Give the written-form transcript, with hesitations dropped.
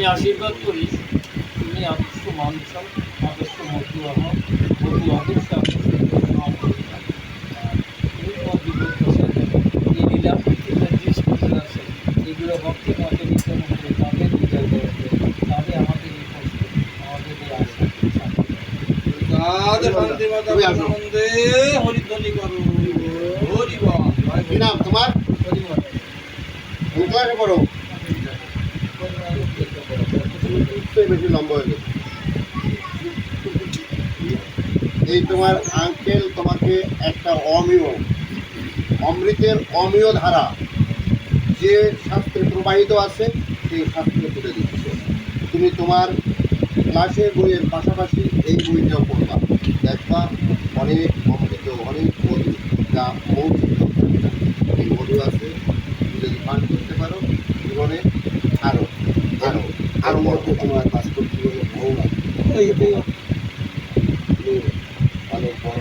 আমি আশীর্বাদ করি তুমি আদর্শ মানুষ হও, আদর্শ মধু হও, মধু আদর্শ তুমি তোমার বিপদ এই লীলাভক্তির জিনিসপত্র আছে, এগুলো ভক্তি মতে নিতে মধ্যে তাদের বিজয় করবে, তাদের আমাদের এই কষ্ট, আমাদের এই আশা হরিধ্বনি করো। হরিবল। কি নাম তোমার? কোন ক্লাসে পড়ো? বেশি লম্বা হয়ে গেছে। এই তোমার আঙ্কেল তোমাকে একটা অমৃতের অমীয় ধারা যে শাস্ত্রে প্রবাহিত আছে সেই শাস্ত্রে তুলে দিচ্ছে। তুমি তোমার ক্লাসের বইয়ের পাশাপাশি এই বইটাও পড়বা, দেখবা অনেক অমৃত, অনেক মধু, যা মৌখিক এই মধু আছে। তুমি যদি পান করতে পারো জীবনে আরো আরো আরো মধ্যে তোমার বাস্তব জীবনে ভালো লাগবে, অনেক বড়